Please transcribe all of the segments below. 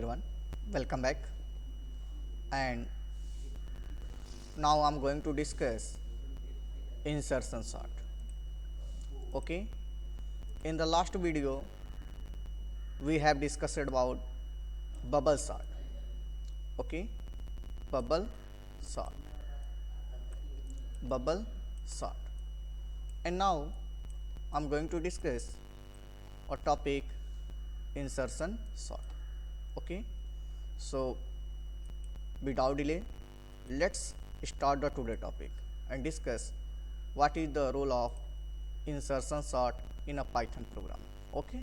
everyone, welcome back. And now I'm going to discuss insertion sort. Okay, in the last video, we have discussed about bubble sort. Okay, bubble sort, bubble sort, and now I'm going to discuss a topic insertion sort. Okay, so without delay, let's start the today topic and discuss what is the role of insertion sort in a Python program. Okay,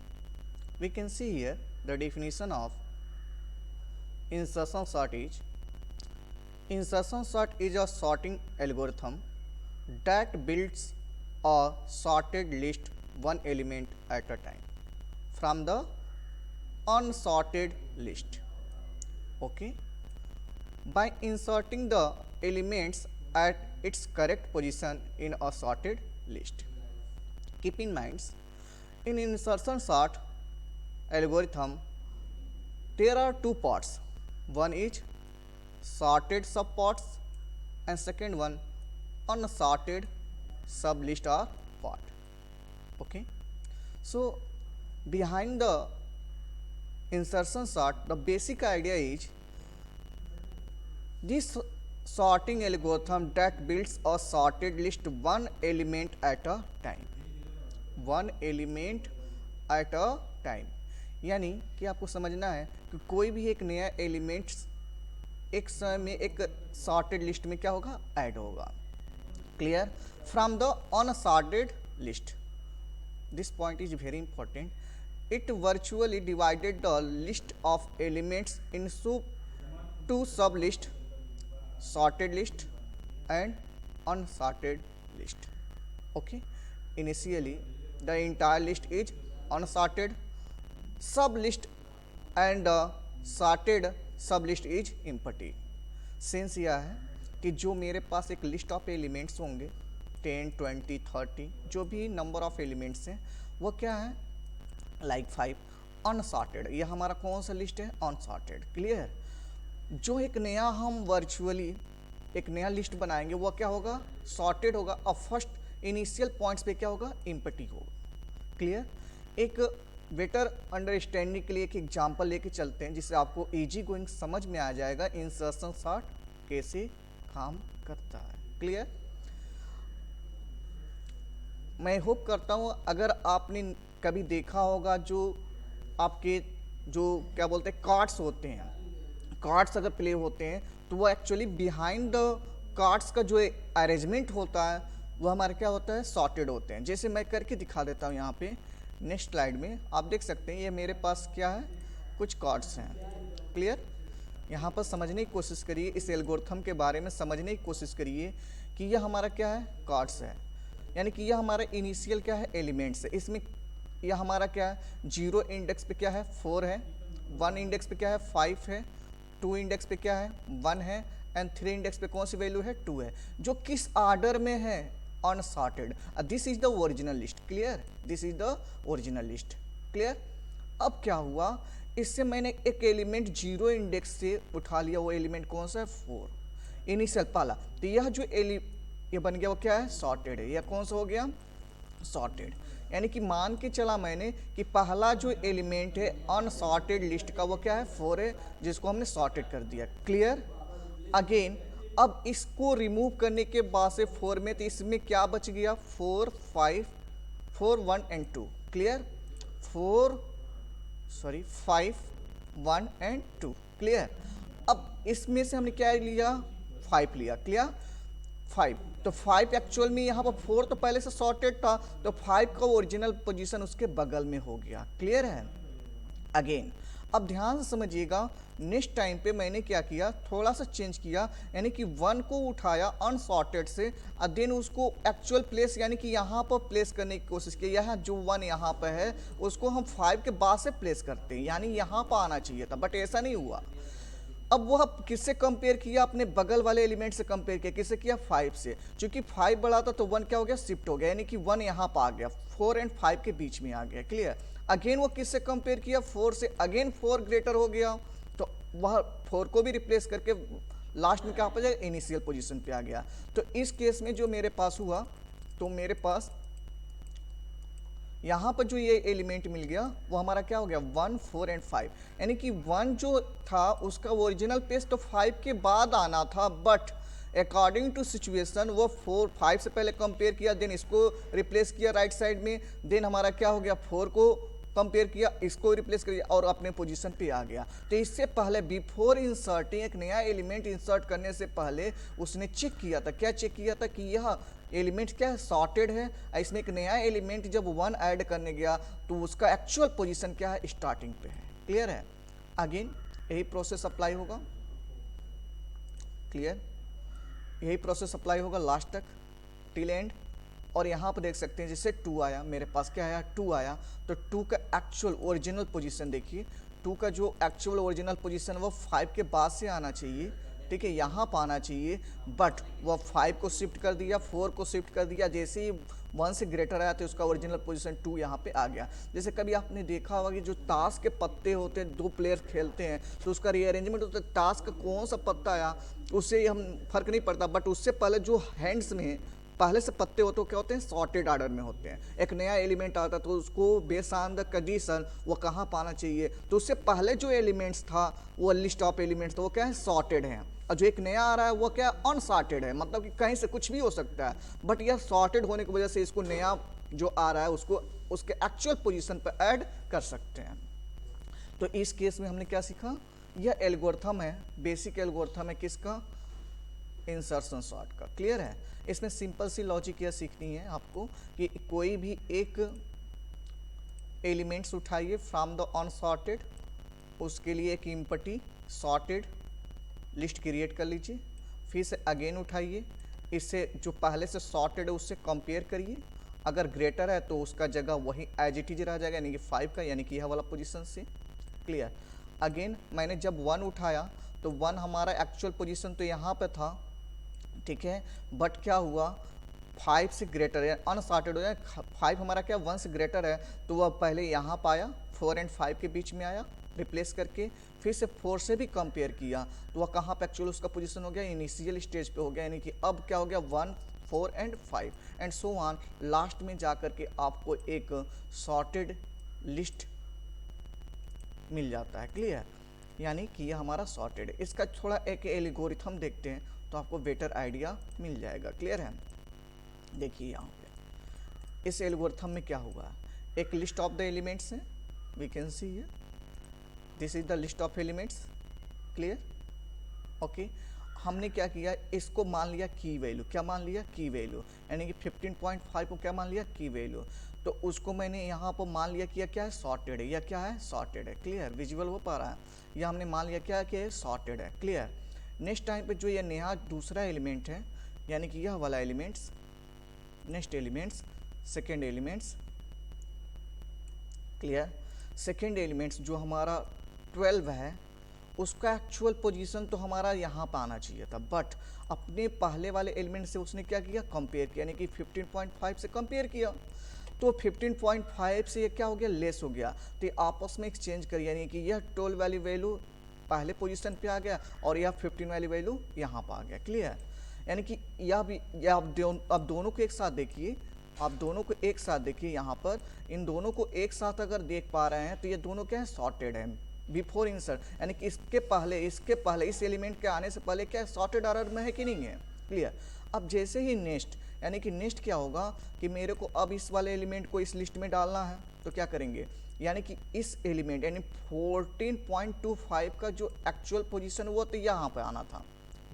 we can see here the definition of insertion sort is: insertion sort is a sorting algorithm that builds a sorted list one element at a time from the unsorted list. Okay, by inserting the elements at its correct position in a sorted list. Keep in mind, in insertion sort algorithm, there are two parts. One is sorted subparts and second one unsorted sublist or part. Okay, so behind the insertion sort, the basic idea is this sorting algorithm that builds a sorted list one element at a time, one element at a time. यानी कि आपको समझना है कि कोई भी एक नया एलिमेंट्स एक समय में एक सॉर्टेड लिस्ट में क्या होगा, ऐड होगा. Clear? From the unsorted list, this point is very important. It virtually divided the list of elements into two sublists, sorted list and unsorted list. Okay, initially the entire list is unsorted sublist and the sorted sublist is empty. Sense यह है कि जो मेरे पास एक list of elements होंगे 10, 20, 30 जो भी number of elements हैं वो क्या है, लाइक 5 अनसॉर्टेड. ये हमारा कौन सा लिस्ट है, अनसॉर्टेड. क्लियर? जो एक नया हम वर्चुअली एक नया लिस्ट बनाएंगे वो क्या होगा, सॉर्टेड होगा और फर्स्ट इनिशियल पॉइंट्स पे क्या होगा, एम्प्टी होगा. क्लियर? एक बेटर अंडरस्टैंडिंग के लिए एक एग्जांपल लेके चलते हैं जिससे आपको इजी गोइंग समझ में आ जाएगा इंसर्शन सॉर्ट कैसे काम करता है. क्लियर? मैं होप करता हूँ अगर आपने कभी देखा होगा जो आपके जो क्या बोलते हैं कार्ड्स होते हैं, कार्ड्स अगर प्ले होते हैं तो वो एक्चुअली बिहाइंड द कार्ड्स का जो अरेंजमेंट होता है वो हमारा क्या होता है, सॉर्टेड होते हैं. जैसे मैं करके दिखा देता हूँ यहाँ पे नेक्स्ट स्लाइड में. आप देख सकते हैं ये मेरे पास क्या है, कुछ कार्ड्स हैं. क्लियर? यहाँ पर समझने की कोशिश करिए, इस एल्गोरिथम के बारे में समझने की कोशिश करिए कि यह हमारा क्या है, कार्ड्स है. यानी कि यह हमारा इनिशियल क्या है, एलिमेंट्स है. इसमें यह हमारा क्या है, 0 इंडेक्स पे क्या है, 4 है, 1 इंडेक्स पे क्या है, 5 है, 2 इंडेक्स पे क्या है, 1 है एंड 3 इंडेक्स पे कौन सी वैल्यू है, 2 है. जो किस ऑर्डर में है, unsorted. This is the original list. Clear? This is the original list. Clear? अब क्या हुआ, इससे मैंने एक एलिमेंट 0 इंडेक्स से उठा लिया. वो एलिमेंट कौन सा है, 4 इनिशियल पहला. तो यह जो ये बन गया वो क्या है, सॉर्टेड है. यह कौन सा हो गया, सॉर्टेड. यानी कि मान के चला मैंने कि पहला जो एलिमेंट है अनसॉर्टेड लिस्ट का वो क्या है, 4 है, जिसको हमने सॉर्टेड कर दिया. क्लियर? अगेन अब इसको रिमूव करने के बाद से 4 में तो इसमें क्या बच गया, 4, 5, 4, 1 एंड 2. क्लियर? 5, 1 एंड 2. क्लियर? अब इसमें से हमने क्या लिया, 5 लिया. क्लियर? 5. तो 5 एक्चुअल में यहाँ पर 4 तो पहले से सॉर्टेड था तो 5 का ओरिजिनल पोजीशन उसके बगल में हो गया. क्लियर है? अगेन अब ध्यान से समझिएगा, नेक्स्ट टाइम पे मैंने क्या किया, थोड़ा सा चेंज किया. यानी कि 1 को उठाया अनसॉर्टेड से और देन उसको एक्चुअल प्लेस यानी कि यहाँ पर प्लेस करने की कोशिश की. यहाँ जो 1 यहाँ पर है उसको हम 5 के बाद से प्लेस करते हैं, यानी यहाँ पर आना चाहिए था, बट ऐसा नहीं हुआ. अब वह किससे कंपेयर किया, अपने बगल वाले एलिमेंट से कंपेयर किया. किससे किया, 5 से. चूंकि 5 बड़ा था तो 1 क्या हो गया, शिफ्ट हो गया. यानी कि 1 यहाँ पर आ गया, 4 एंड 5 के बीच में आ गया. क्लियर? अगेन वो किससे कंपेयर किया, 4 से. अगेन 4 ग्रेटर हो गया तो वह 4 को भी रिप्लेस करके लास्ट में क्या पे जाएगा, इनिशियल पोजीशन पे आ गया। तो इस केस में जो मेरे पास हुआ, तो मेरे पास यहाँ पर जो ये एलिमेंट मिल गया वो हमारा क्या हो गया, 1 4 एंड 5, यानी कि 1 जो था उसका ओरिजिनल पेज तो 5 के बाद आना था, बट अकॉर्डिंग टू सिचुएशन वो 4 5 से पहले कंपेयर किया, देन इसको रिप्लेस किया राइट साइड में, देन हमारा क्या हो गया, 4 को कंपेयर किया, इसको रिप्लेस कर दिया और अपने पोजीशन पे आ गया। तो इससे पहले बिफोर इंसर्टिंग, एक नया एलिमेंट इंसर्ट करने से पहले उसने चेक किया था, क्या चेक किया था कि यह एलिमेंट क्या है, सॉर्टेड है। इसमें एक नया एलिमेंट जब 1 ऐड करने गया तो उसका एक्चुअल पोजीशन क्या है, स्टार्टिंग पे है। क्लियर है? अगेन यही प्रोसेस अप्लाई होगा, क्लियर, यही प्रोसेस अप्लाई होगा लास्ट तक टिल एंड। और यहाँ पर देख सकते हैं जैसे 2 आया, मेरे पास क्या आया, 2 आया, तो 2 का एक्चुअल ओरिजिनल पोजीशन देखिए, 2 का जो एक्चुअल ओरिजिनल पोजीशन वो 5 के बाद से आना चाहिए, ठीक है, यहाँ पर आना चाहिए, बट वह 5 को शिफ्ट कर दिया, 4 को शिफ्ट कर दिया, जैसे ही 1 से ग्रेटर आया तो उसका ओरिजिनल पोजीशन 2 यहाँ पे आ गया। जैसे कभी आपने देखा होगा कि जो ताश के पत्ते होते हैं, 2 प्लेयर खेलते हैं तो उसका रीअरेंजमेंट होता है, ताश का कौन सा पत्ता आया उससे हम फर्क नहीं पड़ता, बट उससे पहले जो हैंड्स में पहले से पत्ते होते क्या होते हैं, सॉर्टेड आर्डर में होते हैं। एक नया एलिमेंट आता है तो उसको बेस्ड ऑन द कंडीशन वो कहाँ पाना चाहिए, तो उससे पहले जो एलिमेंट्स था वो लिस्ट ऑफ एलिमेंट्स था वो क्या है, सॉर्टेड है, और जो एक नया आ रहा है वो क्या है, अनसॉर्टेड है, मतलब कि कहीं से कुछ भी हो सकता है, बट यह सॉर्टेड होने की वजह से इसको नया जो आ रहा है उसको उसके एक्चुअल पोजीशन पर ऐड कर सकते हैं। तो इस केस में हमने क्या सीखा, यह एल्गोरिथम है, बेसिक एल्गोरिथम है किसका, इंसर्शन सॉर्ट का। क्लियर है? इसमें सिंपल सी लॉजिक यह सीखनी है आपको कि कोई भी एक एलिमेंट्स उठाइए फ्रॉम द अनसॉर्टेड, उसके लिए एक इम्पटी सॉर्टेड लिस्ट क्रिएट कर लीजिए, फिर से अगेन उठाइए, इससे जो पहले से सॉर्टेड है उससे कंपेयर करिए, अगर ग्रेटर है तो उसका जगह वही एज इट इज रह जाएगा, यानी कि 5 का, यानी कि यह वाला पोजीशन से। क्लियर? अगेन मैंने जब 1 उठाया तो 1 हमारा एक्चुअल पोजीशन तो यहाँ पे था, ठीक है, बट क्या हुआ, 5 से ग्रेटर है, अनसॉर्टेड हो जाए, 5 हमारा क्या 1 से ग्रेटर है, तो वह पहले यहाँ पाया, 4 एंड 5 के बीच में आया रिप्लेस करके, फिर से 4 से भी कंपेयर किया तो वह कहाँ पे एक्चुअल उसका पोजीशन हो गया, इनिशियल स्टेज पे हो गया, यानी कि अब क्या हो गया, 1 4 and 5 and so on, last में जाकर के आपको एक सॉर्टेड लिस्ट मिल जाता है। क्लियर? यानी कि यह हमारा सॉर्टेड है। इसका थोड़ा एक एल्गोरिथम देखते हैं तो आपको बेटर आइडिया मिल जाएगा। क्लियर है? देखिए यहाँ पे इस एल्गोरिथम में क्या हुआ, एक लिस्ट ऑफ द एलिमेंट्स है, we can see here this is the list of elements. Clear? Okay, हमने क्या किया, इसको मान लिया की वैल्यू, क्या मान लिया, की वैल्यू, यानी कि 15.5 को क्या मान लिया, की वैल्यू, तो उसको मैंने यहाँ पर मान लिया कि यह क्या है, सॉर्टेड है, या क्या है, सॉर्टेड है। क्लियर? विजुअल हो पा रहा है? यह हमने मान लिया क्या है कि सॉर्टेड है। क्लियर? नेक्स्ट टाइम पे जो ये नया दूसरा एलिमेंट है, यानी कि यह वाला elements, next elements, second elements, clear, second elements जो हमारा 12 है उसका एक्चुअल पोजीशन तो हमारा यहाँ पर आना चाहिए था, बट अपने पहले वाले एलिमेंट से उसने क्या किया, कंपेयर किया, यानी कि 15.5 से कंपेयर किया, तो 15.5 से ये क्या हो गया, लेस हो गया, तो ये आपस में एक्सचेंज करिए, यानी कि यह 12 वाली वैल्यू पहले पोजीशन पे आ गया और यह 15 वाली वैल्यू यहाँ पर आ गया। क्लियर? यानी कि यह भी, यह अब दोनों को एक साथ देखिए, आप दोनों को एक साथ देखिए, यहाँ पर इन दोनों को एक साथ अगर देख पा रहे हैं तो ये दोनों क्या है, सॉर्टेड है बिफोर इंसर्ट, यानी कि इसके पहले इस एलिमेंट के आने से पहले क्या सॉर्टेड ऑर्डर में है कि नहीं है। क्लियर? अब जैसे ही नेक्स्ट, यानी कि नेक्स्ट क्या होगा कि मेरे को अब इस वाले एलिमेंट को इस लिस्ट में डालना है, तो क्या करेंगे, यानी कि इस एलिमेंट यानी 14.25 का जो एक्चुअल पोजीशन वो तो यहाँ पर आना था,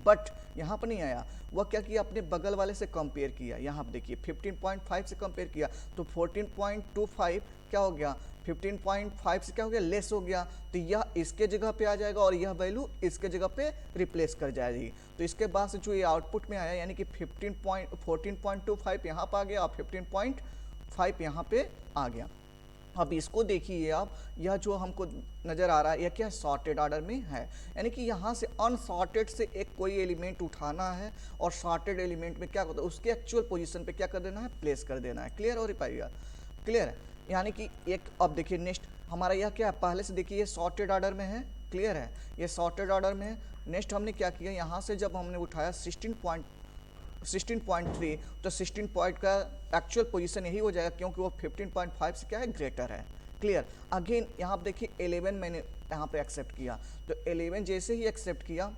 बट यहाँ पर नहीं आया, वह क्या किया, अपने बगल वाले से कंपेयर किया, यहाँ पर देखिए 15.5 से कंपेयर किया तो 14.25 क्या हो गया, 15.5 से क्या हो गया, लेस हो गया, तो यह इसके जगह पे आ जाएगा और यह वैल्यू इसके जगह पे रिप्लेस कर जाएगी। तो इसके बाद से जो ये आउटपुट में आया, यानी कि 14.25 यहाँ पर आ गया और 15.5 यहाँ पे आ गया। अब इसको देखिए आप, यह जो हमको नज़र आ रहा है यह क्या सॉर्टेड ऑर्डर में है, यानी कि यहाँ से अनसॉर्टेड से एक कोई एलिमेंट उठाना है और सॉर्टेड एलिमेंट में क्या होता है, उसके एक्चुअल पोजीशन पे क्या कर देना है, प्लेस कर देना है। क्लियर हो पाएगा? क्लियर है? यानी कि एक, अब देखिए नेक्स्ट हमारा यह क्या है, पहले से देखिए ये सॉर्टेड ऑर्डर में है, क्लियर है, ये सॉर्टेड ऑर्डर में है। नेक्स्ट हमने क्या किया, यहाँ से जब हमने उठाया 16.3 तो 16 पॉइंट का एक्चुअल पोजीशन यही हो जाएगा क्योंकि वो 15.5 से क्या है, ग्रेटर है। क्लियर। अगेन यहाँ पर देखिए 11 मैंने यहाँ पे एक्सेप्ट किया, तो 11 जैसे ही एक्सेप्ट किया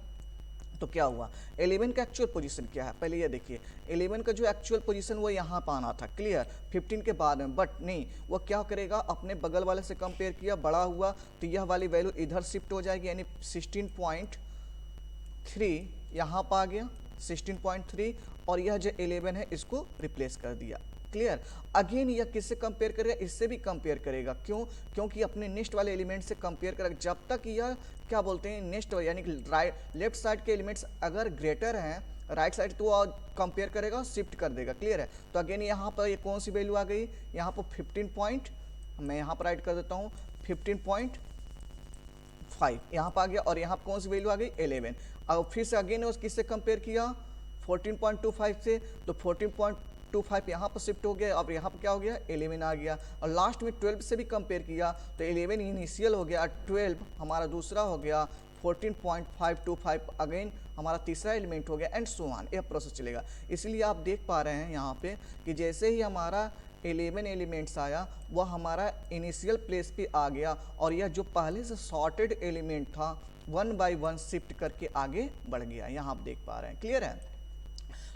तो क्या हुआ, 11 का एक्चुअल पोजीशन क्या है, पहले ये देखिए 11 का जो एक्चुअल पोजीशन वो यहाँ पर आना था। क्लियर, 15 के बाद में, बट नहीं, वो क्या करेगा, अपने बगल वाले से कंपेयर किया, बड़ा हुआ तो यह वाली वैल्यू इधर शिफ्ट हो जाएगी, यानी 16.3 यहाँ पर आ गया 16.3, और यह जो 11 है इसको रिप्लेस कर दिया। क्लियर। अगेन यह किससे कंपेयर करेगा, इससे भी कंपेयर करेगा, क्यों, क्योंकि अपने नेक्स्ट वाले एलिमेंट से कंपेयर करेगा। जब तक यह क्या बोलते हैं नेक्स्ट यानी कि राइट लेफ्ट साइड के एलिमेंट्स अगर ग्रेटर हैं राइट साइड तो वो कंपेयर करेगा, शिफ्ट कर देगा। क्लियर है। तो अगेन यहाँ पर ये कौन सी वैल्यू आ गई, यहाँ पर 15 पॉइंट, मैं यहाँ पर राइट कर देता हूँ 15.5 यहाँ पर आ गया, और यहाँ पर कौन सी वैल्यू आ गई 11। अब फिर से अगेन उस किससे कंपेयर किया 14.25 से, तो 14.25 यहाँ पर शिफ्ट हो गया, अब यहाँ पर क्या हो गया 11 आ गया, और लास्ट में 12 से भी कंपेयर किया तो 11 इनिशियल हो गया, 12 हमारा दूसरा हो गया, 14.525 अगेन हमारा तीसरा एलिमेंट हो गया, एंड सो ऑन, यह प्रोसेस चलेगा। इसलिए आप देख पा रहे हैं यहाँ पे कि जैसे ही हमारा 11 एलिमेंट्स आया वह हमारा इनिशियल प्लेस पे आ गया, और यह जो पहले से सॉर्टेड एलिमेंट था 1 बाय 1 शिफ्ट करके आगे बढ़ गया, यहाँ आप देख पा रहे हैं। क्लियर है।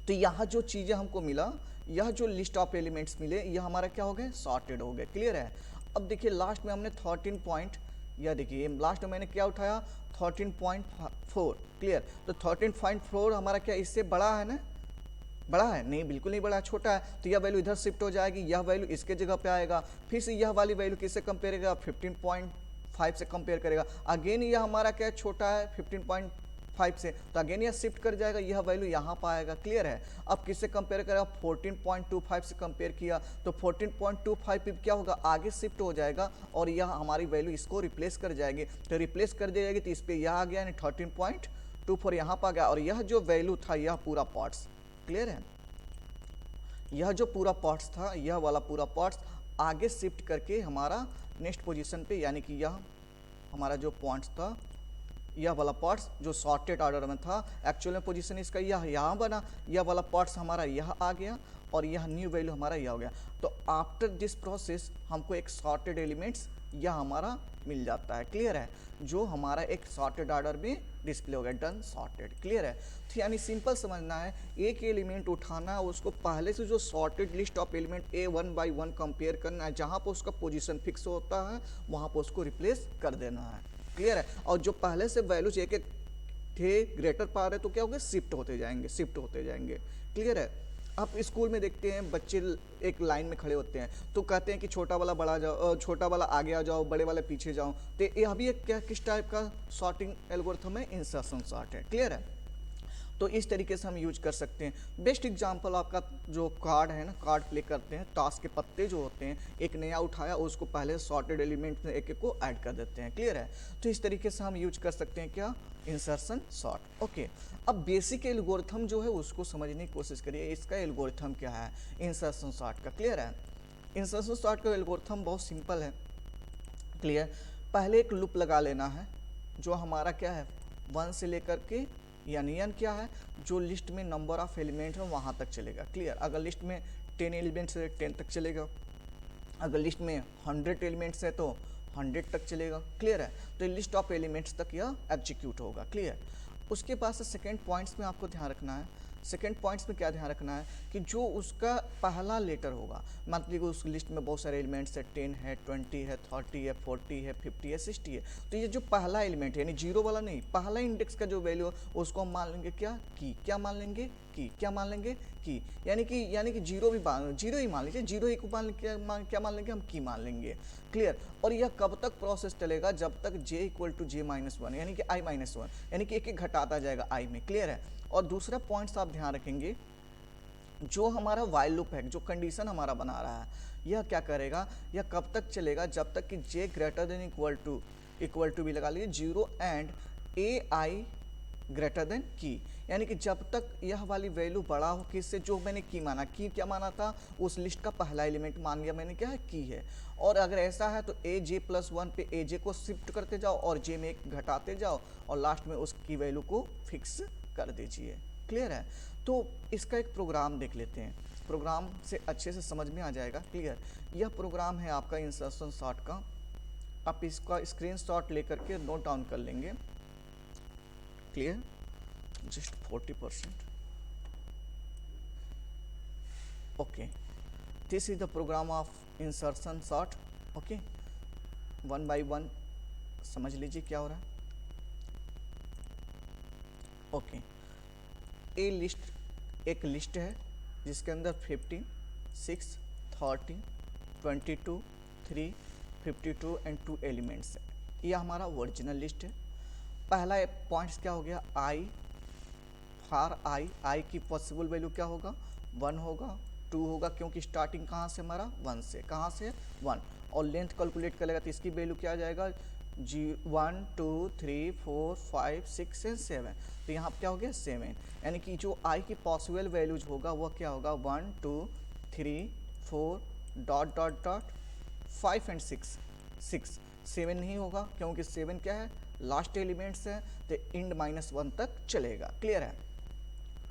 तो यहाँ जो चीज़ें हमको मिला, यह जो लिस्ट ऑफ एलिमेंट्स मिले, यह हमारा क्या हो गए, सॉर्टेड हो गए। क्लियर है। अब देखिए लास्ट में हमने 13 पॉइंट, यह देखिए लास्ट में मैंने क्या उठाया 13.4। क्लियर। तो 13.4 हमारा क्या इससे बड़ा है ना, बड़ा है नहीं, बिल्कुल नहीं बड़ा, छोटा है, तो यह वैल्यू इधर शिफ्ट हो जाएगी, यह वैल्यू इसके जगह पे आएगा, फिर से यह वाली वैल्यू किससे कंपेयर करेगा 15.5 से कंपेयर करेगा, अगेन यह हमारा क्या छोटा है 15.5 से, तो अगेन यह शिफ्ट कर जाएगा, यह वैल्यू यहाँ पर आएगा। क्लियर है। अब किससे कंपेयर करेगा 14.25 से कंपेयर किया तो 14.25 पे क्या होगा, आगे शिफ्ट हो जाएगा, और यह हमारी वैल्यू इसको रिप्लेस कर जाएगी, तो रिप्लेस कर दी जाएगी, तो इस पर यह आ गया यानी 13.24 यहाँ पर आ गया, और यह जो वैल्यू था यह पूरा पार्ट्स। क्लियर है। यह जो पूरा पार्ट्स था, यह वाला पूरा पार्ट्स आगे शिफ्ट करके हमारा नेक्स्ट पोजीशन पे, यानी कि यह हमारा जो पॉइंट्स था, यह वाला पार्ट्स जो सॉर्टेड ऑर्डर में था, एक्चुअल में पोजीशन इसका यह यहाँ बना, यह वाला पार्ट्स हमारा यह आ गया, और यह न्यू वैल्यू हमारा यह हो गया। तो आफ्टर दिस प्रोसेस हमको एक सॉर्टेड एलिमेंट्स यह हमारा मिल जाता है। क्लियर है। जो हमारा एक सॉर्टेड ऑर्डर में डिस्प्ले हो गया, डन सॉर्टेड। क्लियर है। तो यानी सिंपल समझना है, एक एलिमेंट उठाना, उसको पहले से जो sorted list of element A 1 by 1 compare करना है, जहाँ पर उसका पोजीशन फिक्स होता है वहाँ पर उसको रिप्लेस कर देना है। क्लियर है। और जो पहले से वैल्यूज एक एक थे ग्रेटर पा रहे तो क्या होगा, शिफ्ट होते जाएंगे, शिफ्ट होते जाएंगे। क्लियर है। आप स्कूल में देखते हैं बच्चे एक लाइन में खड़े होते हैं तो कहते हैं कि छोटा वाला बड़ा जाओ, छोटा वाला आगे आ जाओ, बड़े वाले पीछे जाओ, तो यह भी एक क्या किस टाइप का सॉर्टिंग एल्गोरिथम है, इंसर्शन सॉर्ट है। क्लियर है। तो इस तरीके से हम यूज कर सकते हैं। बेस्ट एग्जांपल आपका जो कार्ड है ना, कार्ड प्ले करते हैं, ताश के पत्ते जो होते हैं, एक नया उठाया उसको पहले सॉर्टेड एलिमेंट में एक एक को ऐड कर देते हैं। क्लियर है। तो इस तरीके से हम यूज कर सकते हैं क्या, इंसर्शन सॉर्ट। ओके। अब बेसिक एल्गोरिथम जो है उसको समझने की कोशिश करिए, इसका एल्गोरिथम क्या है इंसर्शन सॉर्ट का। क्लियर है। इंसर्शन सॉर्ट का एल्गोरिथम बहुत सिंपल है। क्लियर। पहले एक लूप लगा लेना है जो हमारा क्या है 1 से लेकर के, यानी एन क्या है, जो लिस्ट में नंबर ऑफ एलिमेंट है वहाँ तक चलेगा। क्लियर। अगर लिस्ट में 10 एलिमेंट्स है 10 तक चलेगा, अगर लिस्ट में 100 एलिमेंट्स है तो 100 तक चलेगा। क्लियर है। तो लिस्ट ऑफ एलिमेंट्स तक यह एग्जीक्यूट होगा। क्लियर। उसके बाद से सेकेंड पॉइंट्स में आपको ध्यान रखना है, सेकेंड पॉइंट्स में क्या ध्यान रखना है कि जो उसका पहला लेटर होगा, मान लीजिए उस लिस्ट में बहुत सारे एलिमेंट्स है, 10 है, 20 है, 30 है, 40 है, 50 है, 60 है, तो ये जो पहला एलिमेंट है यानी जीरो वाला नहीं, पहला इंडेक्स का जो वैल्यू है उसको हम मान लेंगे क्या, की। क्या मान लेंगे, की। क्या मान लेंगे, की। यानी कि जीरो भी जीरो ही मान लीजिए, जीरो ही को क्या मान लेंगे हम, की मान लेंगे। क्लियर। और यह कब तक प्रोसेस चलेगा, जब तक j इक्वल टू j-1 यानी कि i-1, यानी कि एक एक घटाता जाएगा i में। क्लियर है। और दूसरा पॉइंट्स आप ध्यान रखेंगे, जो हमारा वाइल लूप है, जो कंडीशन हमारा बना रहा है, यह क्या करेगा, यह कब तक चलेगा, जब तक कि j greater than equal to भी लगा लीजिए 0 एंड ai ग्रेटर देन की, यानी कि जब तक यह वाली वैल्यू बड़ा हो किससे, जो मैंने की माना, की क्या माना था, उस लिस्ट का पहला एलिमेंट मान लिया मैंने, क्या है, की है। और अगर ऐसा है तो ए जे प्लस वन पे ए जे को शिफ्ट करते जाओ और जे में एक घटाते जाओ और लास्ट में उसकी वैल्यू को फिक्स कर दीजिए। क्लियर है। तो इसका एक प्रोग्राम देख लेते हैं, प्रोग्राम से अच्छे से समझ में आ जाएगा। क्लियर। यह प्रोग्राम है आपका इंसर्शन सॉर्ट का, आप इसका स्क्रीनशॉट लेकर के नोट डाउन कर लेंगे। Clear, just 40%। Okay, this is the program of insertion sort. Okay, one by one समझ लीजिए क्या हो रहा है। ओके, ए लिस्ट एक लिस्ट है जिसके अंदर 15, 6, 30, 22, 3, 52 एंड 2 एलिमेंट्स है। यह हमारा ओरिजिनल लिस्ट है। पहला पॉइंट्स क्या हो गया, आई फॉर आई की पॉसिबल वैल्यू क्या होगा, 1 होगा, 2 होगा, क्योंकि स्टार्टिंग कहाँ से हमारा 1 से, कहाँ से 1, और लेंथ कैलकुलेट करेगा तो इसकी वैल्यू क्या आ जाएगा, 1 2 3 4 5 6 एंड 7। तो यहाँ क्या हो गया 7, यानी कि जो आई की पॉसिबल वैल्यूज होगा वह क्या होगा 1 2 3 4 डॉट डॉट डॉट 5 एंड 6, 7 नहीं होगा क्योंकि 7 क्या है, लास्ट एलिमेंट्स है, तो इंड -1 तक चलेगा। क्लियर है।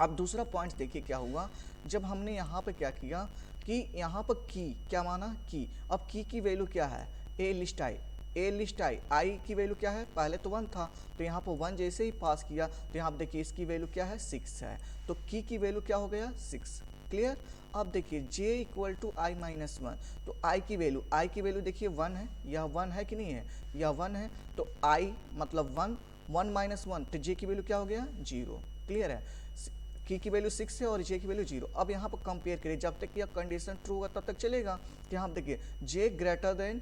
अब दूसरा पॉइंट देखिए क्या हुआ, जब हमने यहाँ पे क्या किया कि यहाँ पर की क्या माना, की, अब की वैल्यू क्या है, ए लिस्ट आई की वैल्यू क्या है, पहले तो 1 था, तो यहाँ पर 1 जैसे ही पास किया तो यहाँ पर देखिए इसकी वैल्यू क्या है, 6 है, तो की वैल्यू क्या हो गया 6। क्लियर। अब देखिए j equal to I minus 1, तो आई की वैल्यू देखिए 1 है, यह 1 है कि नहीं है, यह 1 है, तो आई मतलब 1, 1 माइनस 1, तो j की वैल्यू क्या हो गया 0। क्लियर है। की वैल्यू 6 है और j की वैल्यू 0। अब यहाँ पर कंपेयर करिए, जब तक यह कंडीशन ट्रू होगा तब तक चलेगा। तो यहाँ देखिए j greater than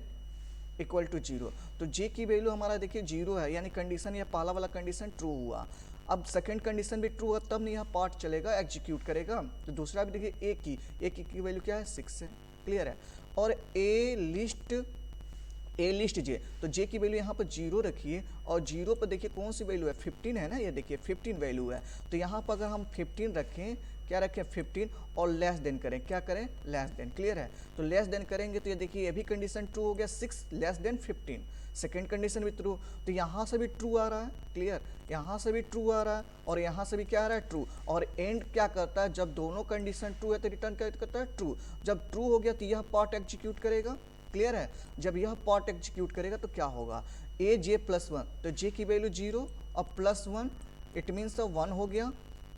equal to 0, तो j की वैल्यू हमारा देखिए 0 है, यानी कंडीशन, यह पहला वाला कंडीशन ट्रू हुआ। अब सेकंड कंडीशन भी ट्रू होगा तब नहीं यह पार्ट चलेगा, एग्जीक्यूट करेगा। तो दूसरा भी देखिए ए की वैल्यू क्या है 6 है। क्लियर है। और ए लिस्ट जे, तो जे की वैल्यू यहाँ पर 0 रखिए और 0 पर देखिए कौन सी वैल्यू है, 15 है ना, ये देखिए 15 वैल्यू है, तो यहाँ पर अगर हम 15 रखें, क्या रखें 15 और लेस देन करें, क्या करें लेस देन। क्लियर है। तो लेस देन करेंगे तो ये देखिए ये भी कंडीशन ट्रू हो गया, 6 लेस देन 15, सेकेंड कंडीशन भी ट्रू, तो यहाँ से भी ट्रू आ रहा है। क्लियर, यहाँ से भी ट्रू आ रहा है और यहाँ से भी क्या आ रहा है ट्रू, और एंड क्या करता है, जब दोनों कंडीशन ट्रू है तो रिटर्न क्या करता है ट्रू, जब ट्रू हो गया तो यह पार्ट एग्जीक्यूट करेगा। क्लियर है। जब यह पार्ट एग्जीक्यूट करेगा तो क्या होगा, ए जे प्लस 1, तो जे की वैल्यू 0 और प्लस 1, इट मीन्स 1 हो गया।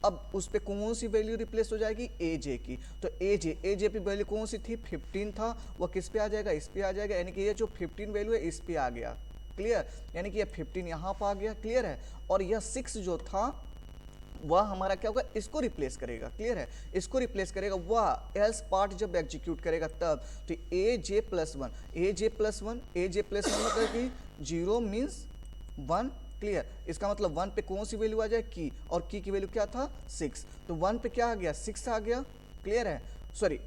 अब उस पर कौन सी वैल्यू रिप्लेस हो जाएगी, ए जे की, तो ए जे की वैल्यू कौन सी थी 15 था, वह किस पे आ जाएगा, इस पे आ जाएगा, यानी कि ये जो 15 वैल्यू है इस पे आ गया। क्लियर, यानी कि ये 15 यहाँ पर आ गया। क्लियर है। और यह 6 जो था वह हमारा क्या होगा, इसको रिप्लेस करेगा। क्लियर है, इसको रिप्लेस करेगा, वह एल्स पार्ट जब एग्जीक्यूट करेगा तब, तो ए जे प्लस 1 मतलब कि 0 मीन्स 1। क्लियर, इसका मतलब 1 पे कौन सी वैल्यू आ जाए, की, और की वैल्यू क्या था 6, तो 1 पे क्या आ गया 6 आ गया। क्लियर है, सॉरी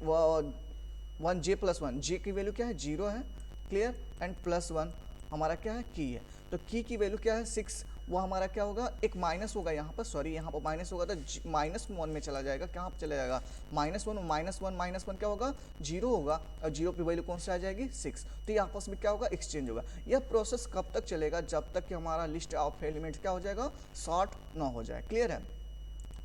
1 जे प्लस 1, जे की वैल्यू क्या है 0 है। क्लियर, एंड प्लस 1 हमारा क्या है की है, तो की वैल्यू क्या है 6, वो हमारा क्या होगा, एक माइनस होगा यहाँ पर, सॉरी यहाँ पर माइनस होगा तो -1 में चला जाएगा, कहाँ पर चला जाएगा -1 क्या होगा 0 होगा, और 0 की वैल्यू कौन सी आ जाएगी 6, तो ये आपस में क्या होगा एक्सचेंज होगा। यह प्रोसेस कब तक चलेगा, जब तक कि हमारा लिस्ट ऑफ एलिमेंट्स क्या हो जाएगा, सॉर्ट ना हो जाए। क्लियर है।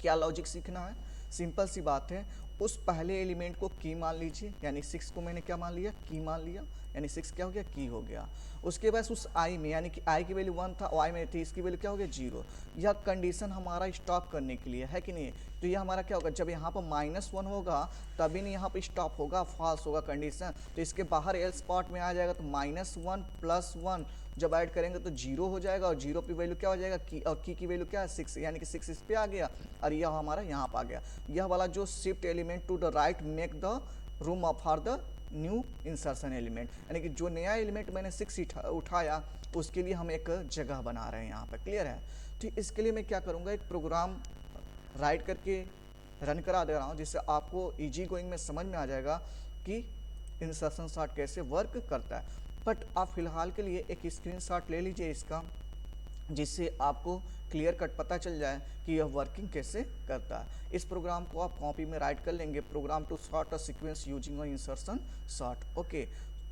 क्या लॉजिक सीखना है, सिंपल सी बात है, उस पहले एलिमेंट को की मान लीजिए, यानी 6 को मैंने क्या मान लिया, की मान लिया, यानी 6 क्या हो गया की हो गया। उसके बाद उस आई में, यानी कि आई की वैल्यू 1 था, आई में थी, इसकी वैल्यू क्या हो गया 0। यह कंडीशन हमारा स्टॉप करने के लिए है कि नहीं, तो यह हमारा क्या होगा, जब यहाँ पर -1 होगा तभी नहीं यहाँ पर स्टॉप होगा, फॉल्स होगा कंडीशन, तो इसके बाहर एल्स पार्ट में आ जाएगा, तो -1 प्लस 1 जब ऐड करेंगे तो 0 हो जाएगा, और 0 की वैल्यू क्या हो जाएगा की, और की वैल्यू क्या है 6, यानी कि 6 इस पे आ गया, और यह हमारा यहाँ पर आ गया। यह वाला जो shift element to the right make the room for the new insertion element, यानी कि जो नया एलिमेंट मैंने 6 उठाया उसके लिए हम एक जगह बना रहे हैं यहाँ पर। क्लियर है। तो इसके लिए मैं क्या करूँगा, एक प्रोग्राम राइट करके रन करा दे रहा हूँ, जिससे आपको इजी गोइंग में समझ में आ जाएगा कि इंसर्शन सॉर्ट कैसे वर्क करता है। बट आप फिलहाल के लिए एक स्क्रीनशॉट ले लीजिए इसका, जिससे आपको क्लियर कट पता चल जाए कि यह वर्किंग कैसे करता है। इस प्रोग्राम को आप कॉपी में राइट कर लेंगे, program to sort a sequence using a insertion sort. Okay,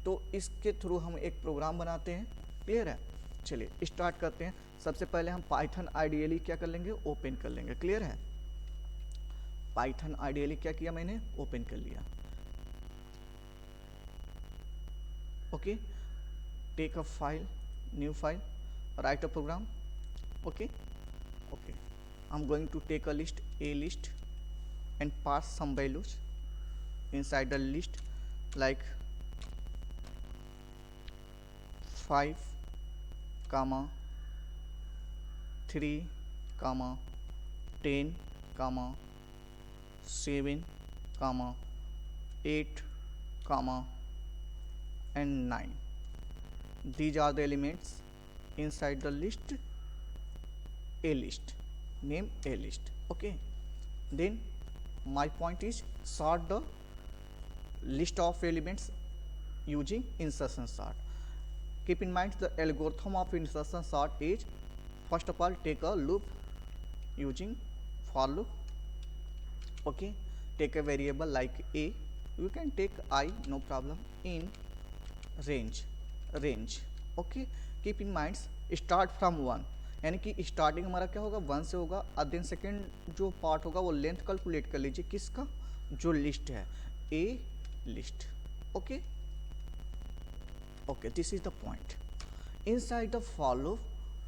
तो इसके थ्रू हम एक प्रोग्राम बनाते हैं। क्लियर है, चलिए स्टार्ट करते हैं। सबसे पहले हम पाइथन आइडियली क्या कर लेंगे, ओपन कर लेंगे। क्लियर है, पाइथन आइडियली क्या किया मैंने, ओपन कर लिया। Okay, take a file, new file, write a program. Okay, okay, I'm going to take a list, a list, and pass some values inside the list like 5 comma 3 comma 10 comma 7 comma 8 comma and 9. These are the elements inside the list, a list, name a list. Okay, then my point is sort the list of elements using insertion sort. Keep in mind the algorithm of insertion sort is, first of all take a loop using for loop. Okay, take a variable like a, you can take I, no problem, in range. Okay, keep in mind start from 1, यानी कि starting हमारा क्या होगा 1 से होगा। और then second जो part होगा वो लेंथ कैलकुलेट कर लीजिए किसका, जो लिस्ट है, A list. Okay, okay, this is the point. Inside the follow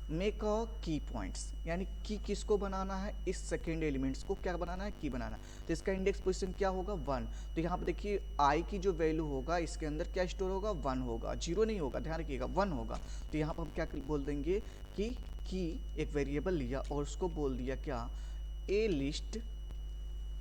make a key points, यानी की किसको बनाना है, इस सेकेंड एलिमेंट्स को क्या बनाना है, की बनाना है। तो इसका इंडेक्स पोजीशन क्या होगा 1। तो यहाँ पे देखिए आई की जो वैल्यू होगा इसके अंदर क्या स्टोर होगा, 1 होगा, 0 नहीं होगा, ध्यान रखिएगा 1 होगा। तो यहाँ पर हम क्या बोल देंगे कि की एक वेरिएबल लिया और उसको बोल दिया क्या, ए लिस्ट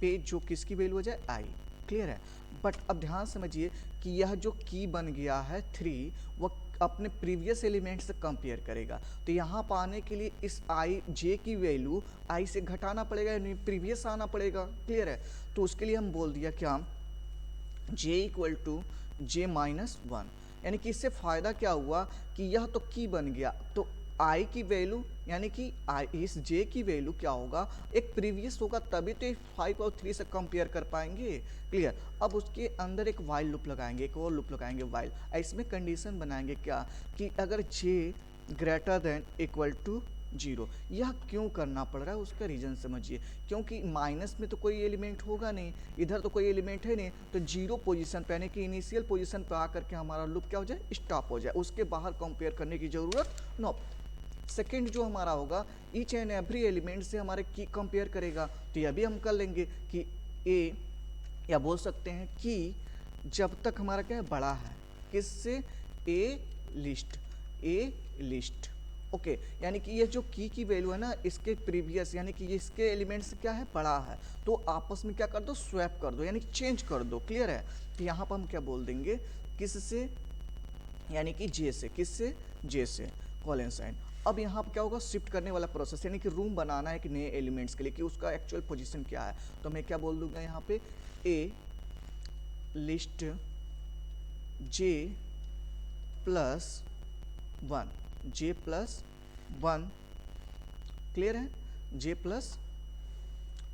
पे जो किसकी वैल्यू हो जाए आई। क्लियर है, बट अब ध्यान समझिए कि यह जो की बन गया है 3 वह अपने प्रीवियस एलिमेंट से कंपेयर करेगा। तो यहाँ पाने के लिए इस आई जे की वैल्यू आई से घटाना पड़ेगा, यानी प्रीवियस आना पड़ेगा। क्लियर है, तो उसके लिए हम बोल दिया क्या, जे इक्वल टू जे माइनस 1, यानी कि इससे फ़ायदा क्या हुआ कि यह तो की बन गया, तो आई की वैल्यू यानी कि आई इस जे की वैल्यू क्या होगा, एक प्रीवियस होगा, तभी तो 5 और 3 से कंपेयर कर पाएंगे। क्लियर, अब उसके अंदर एक वाइल लूप लगाएंगे, एक और लूप लगाएंगे वाइल, इसमें कंडीशन बनाएंगे क्या कि अगर जे ग्रेटर देन इक्वल टू 0। यह क्यों करना पड़ रहा है उसका रीज़न समझिए, क्योंकि माइनस में तो कोई एलिमेंट होगा नहीं, इधर तो कोई एलिमेंट है नहीं, तो 0 पोजीशन पे यानी कि इनिशियल पोजीशन पे आकर के हमारा लूप क्या हो जाए, स्टॉप हो जाए, उसके बाहर कंपेयर करने की ज़रूरत नो। सेकेंड जो हमारा होगा ईच एंड एवरी एलिमेंट से हमारे की कंपेयर करेगा। तो यह भी हम कर लेंगे कि ए, या बोल सकते हैं कि जब तक हमारा क्या है, बड़ा है, किससे, ए लिस्ट। ओके, यानी कि ये जो की वैल्यू है ना इसके प्रीवियस यानी कि इसके एलिमेंट्स क्या है, बड़ा है, तो आपस में क्या कर दो, स्वैप कर दो, यानी चेंज कर दो। क्लियर है, तो यहाँ पर हम क्या बोल देंगे, किससे, यानी कि जे से, किससे, जे से, कॉलन साइन। अब यहाँ पर क्या होगा, शिफ्ट करने वाला प्रोसेस, यानी कि रूम बनाना है कि नए एलिमेंट्स के लिए कि उसका एक्चुअल पोजीशन क्या है। तो मैं क्या बोल दूंगा यहाँ पे, ए लिस्ट जे प्लस 1, जे प्लस 1। क्लियर है, जे प्लस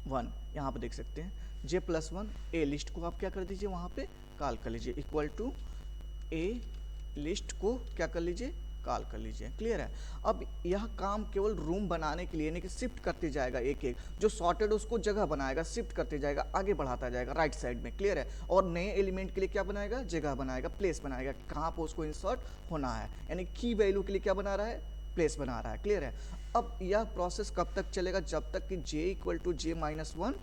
1 यहाँ पे देख सकते हैं, जे प्लस 1 ए लिस्ट को आप क्या कर दीजिए, वहाँ पे कॉल कर लीजिए, इक्वल टू ए लिस्ट को क्या कर लीजिए, कॉल कर लीजिए। क्लियर है, अब यह काम केवल रूम बनाने के लिए यानी कि शिफ्ट करते जाएगा, एक एक जो सॉर्टेड उसको जगह बनाएगा, शिफ्ट करते जाएगा, आगे बढ़ाता जाएगा राइट साइड में। क्लियर है, और नए एलिमेंट के लिए क्या बनाएगा, जगह बनाएगा, प्लेस बनाएगा, कहाँ पर उसको इंसर्ट होना है, यानी की वैल्यू के लिए क्या बना रहा है, प्लेस बना रहा है। क्लियर है, अब यह प्रोसेस कब तक चलेगा, जब तक कि J equal to J minus 1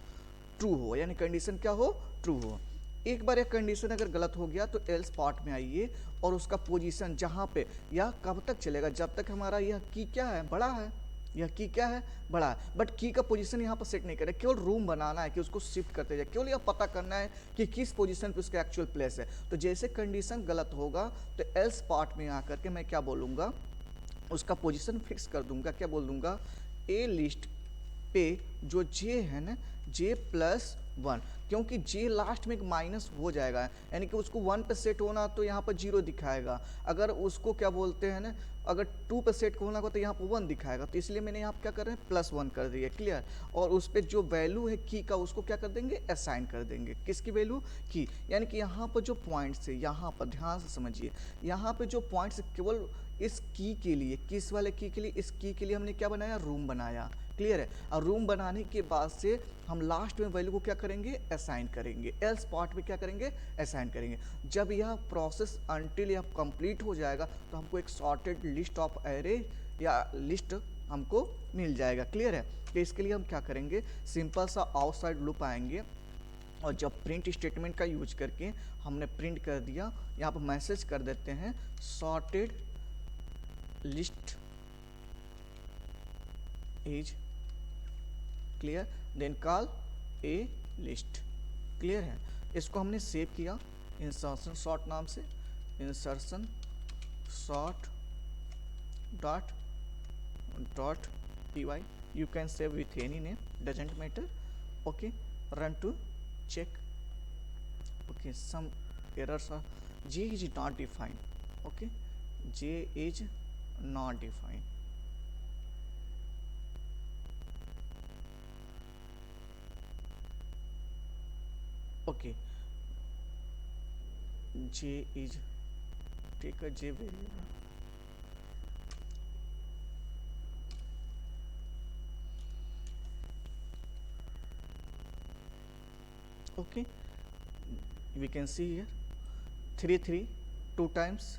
true हो, यानी कंडीशन क्या हो, ट्रू हो। एक बार यह कंडीशन अगर गलत हो गया तो एल्स पार्ट में आइए और उसका पोजीशन जहाँ पे, यह कब तक चलेगा, जब तक हमारा यह की क्या है, बड़ा है, यह की क्या है, बड़ा है, बट की का पोजीशन यहाँ पर सेट नहीं करें, केवल रूम बनाना है कि उसको शिफ्ट करते जाए, केवल यह पता करना है कि किस पोजीशन पे उसका एक्चुअल प्लेस है। तो जैसे कंडीशन गलत होगा तो एल्स पार्ट में आकर के मैं क्या बोलूँगा, उसका पोजीशन फिक्स कर दूंगा, क्या बोल दूंगा, ए लिस्ट पे जो जे है ना, जे प्लस वन, क्योंकि जे लास्ट में एक माइनस हो जाएगा, यानी कि उसको वन पे सेट होना तो यहाँ पर जीरो दिखाएगा, अगर उसको क्या बोलते हैं ना, अगर टू पे सेट होना होगा तो यहाँ पर वन दिखाएगा, तो इसलिए मैंने यहाँ पर क्या कर रहे हैं प्लस वन कर दिया, क्लियर। और उस पर जो वैल्यू है की का उसको क्या कर देंगे असाइन कर देंगे, किसकी वैल्यू की, यानी कि यहाँ पर जो पॉइंट्स है, यहाँ पर ध्यान से समझिए, यहाँ पे जो पॉइंट्स केवल इस की के लिए, किस वाले की के लिए, इस की के लिए हमने क्या बनाया रूम बनाया, क्लियर है। और रूम बनाने के बाद से हम लास्ट में वैल्यू को क्या करेंगे असाइन करेंगे, एल्स पार्ट में क्या करेंगे असाइन करेंगे। जब यह प्रोसेस अनटिल यह कंप्लीट हो जाएगा तो हमको एक सॉर्टेड लिस्ट ऑफ एरे या लिस्ट हमको मिल जाएगा, क्लियर है। तो इसके लिए हम क्या करेंगे, सिंपल सा आउटसाइड लूप आएंगे, और जब प्रिंट स्टेटमेंट का यूज करके हमने प्रिंट कर दिया, यहाँ पर मैसेज कर देते हैं sorted list is clear, then call a list, clear है। इसको हमने सेव किया इंसर्शन सॉर्ट नाम से, insertion sort dot dot P Y, you can save with any name, doesn't matter, okay, run to check, okay, some errors are, j is not defined, okay, j is not defined, okay, j is, take a j variable, okay, we can see here 3 3 2 times,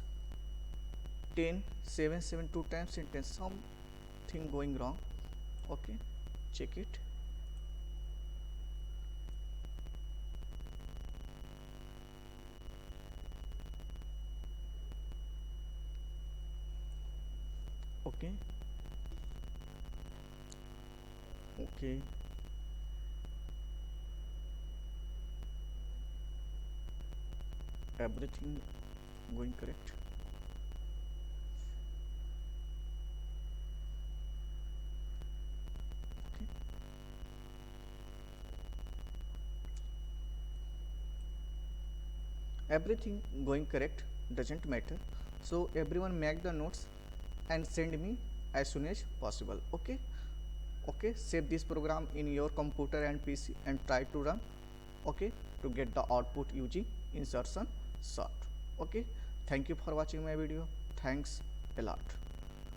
10 7 7 2 times, and 10 something going wrong, okay, check it, okay, okay, everything going correct, okay, everything going correct, doesn't matter, so everyone make the notes and send me as soon as possible, okay, okay, save this program in your computer and PC and try to run, okay, to get the output using insertion sort, okay. Thank you for watching my video, thanks a lot.